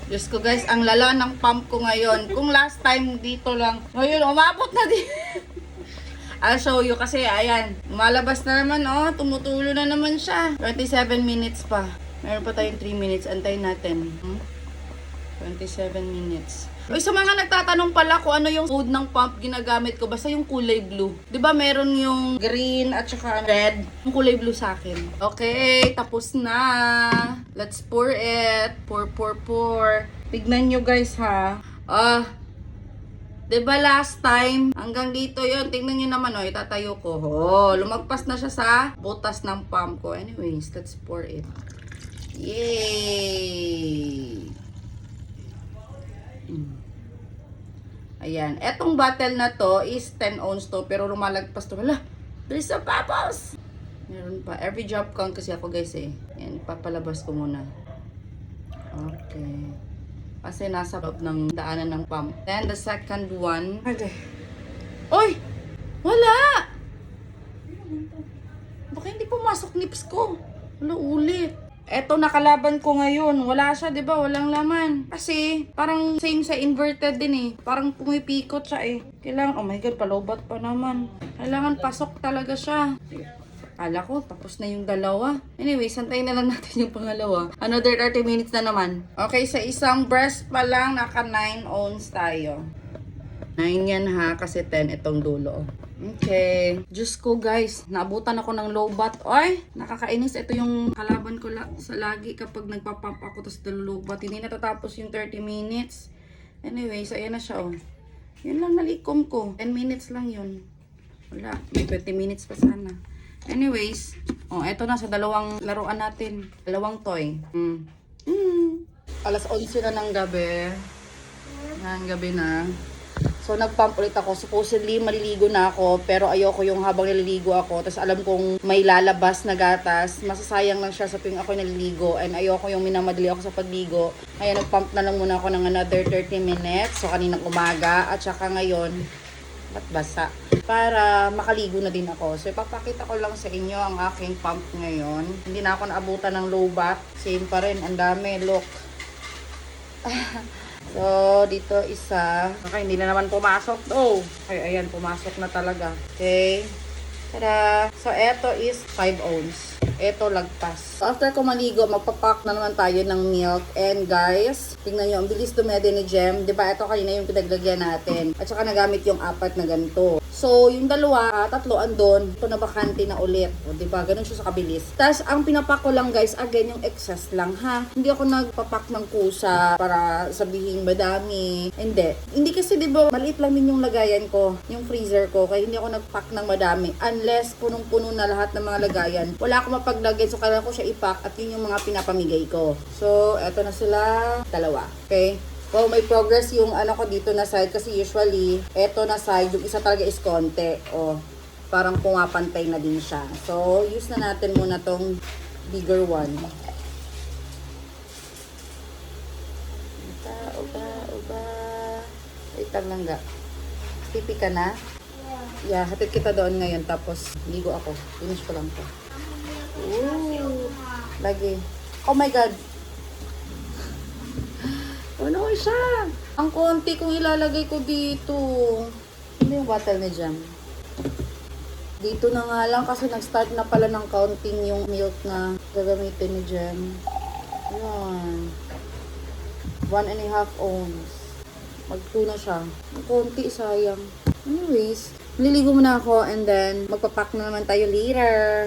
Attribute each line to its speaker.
Speaker 1: Diyos ko guys, ang lala ng pump ko ngayon. Kung last time dito lang, ngayon umabot na din. I'll show you kasi ayan, lumalabas na naman oh, tumutulo na naman siya. 27 minutes pa. Meron pa tayong 3 minutes, antayin natin. 27 minutes. Uy, sa mga nagtatanong pala kung ano yung food ng pump ginagamit ko, basta yung kulay blue. 'Di ba meron yung green at saka red? Yung kulay blue sa akin. Okay, tapos na. Let's pour it. Pour. Tignan nyo guys ha. 'Di ba last time, hanggang dito yon. Tingnan nyo naman oh, itatayo ko. Oh, lumagpas na siya sa butas ng pump ko. Anyways, let's pour it. Yay! Ayan. Etong bottle na to is 10 ounce to. Pero lumalagpas to. Hala, there's a bubbles! Meron pa. Every drop count kasi ako guys eh. Ayan, papalabas ko muna. Okay. Kasi nasa loob ng daanan ng pump. Then the second one. Okay. Oy! Wala! Baka hindi pumasok nips ko. Wala ulit. Eto nakalaban ko ngayon. Wala siya, 'di ba? Walang laman. Kasi parang same sa inverted din eh. Parang pumipikot siya eh. Kailangan, oh my god, palobat pa naman. Kailangan pasok talaga siya. Akala ko, tapos na yung dalawa. Anyway, santayin na lang natin yung pangalawa. Another 30 minutes na naman. Okay, sa isang breast pa lang, naka 9 ounce tayo. 9 yan ha, kasi 10 itong dulo. Okay. Diyos ko guys, naabutan ako ng low bat. Ay, nakakainis. Ito yung kalaban ko sa lagi kapag nagpapump ako tapos low bat. Hindi natatapos yung 30 minutes. Anyways, ayan na siya oh. Yun lang nalikom ko. 10 minutes lang yun. Wala, may 20 minutes pa sana. Anyways, oh, eto na sa dalawang laruan natin. Dalawang toy. Alas 11 na ng gabi. Ng gabi na. So, nagpump ulit ako. Supposedly, maliligo na ako. Pero ayoko yung habang naliligo ako. Tapos alam kong may lalabas na gatas. Masasayang lang siya sa tuwing ako naliligo. And ayoko yung minamadali ako sa pagligo. Kaya nagpump na lang muna ako ng another 30 minutes. So, kaninang umaga. At saka ngayon, ba't basa? Para makaligo na din ako. So, ipapakita ko lang sa inyo ang aking pump ngayon. Hindi na ako naabutan ng low bath. Same pa rin. Ang dami. Look. So, dito isa. Okay, hindi na naman pumasok. Oh, ay, ayan, pumasok na talaga. Okay. Tada! So, eto is 5 ounce. Eto, lagpas. So, after ko maligo, magpapak na naman tayo ng milk. And guys, tingnan nyo, ang bilis dumede ni Jem. Diba, ito kanina yung pinaglagyan natin. At saka nagamit yung 4 na ganito. So, yung dalawa, 3 andon. Ito na bakante na ulit. O, diba, ganun siya sa kabilis. Tapos, ang pinapak ko lang guys, again, yung excess lang, ha? Hindi ako nagpapak ng kusa para sabihin madami. Hindi kasi, diba, maliit lang din yung lagayan ko, yung freezer ko. Kaya hindi ako nagpack ng madami. Unless, punong-puno na lahat ng mga lagayan. Wala ako mapaglagay. So, kailangan ko siya ipack at yun yung mga pinapamigay ko. So, eto na sila. Dalawa. Okay? So, may progress yung ano ko dito na side kasi usually, eto na side, yung isa talaga is konti. O, parang pumapantay na din siya. So, use na natin muna tong bigger one. Uba. Wait lang ga. Pipi ka na? Yeah, hatid kita doon ngayon. Tapos, ligo ako. Finish ko lang to. Ooh. Lagi. Oh my God. Ano siya? Ang konti kong ilalagay ko dito. Ano yung bottle ni Jam? Dito na nga lang kasi nag-start na pala ng counting yung milk na gagamitin ni Jam. Ayan. 1.5 ounce. Mag-2 na siya. Ang konti, sayang. Anyways, nililigo muna ako and then magpapack na naman tayo later.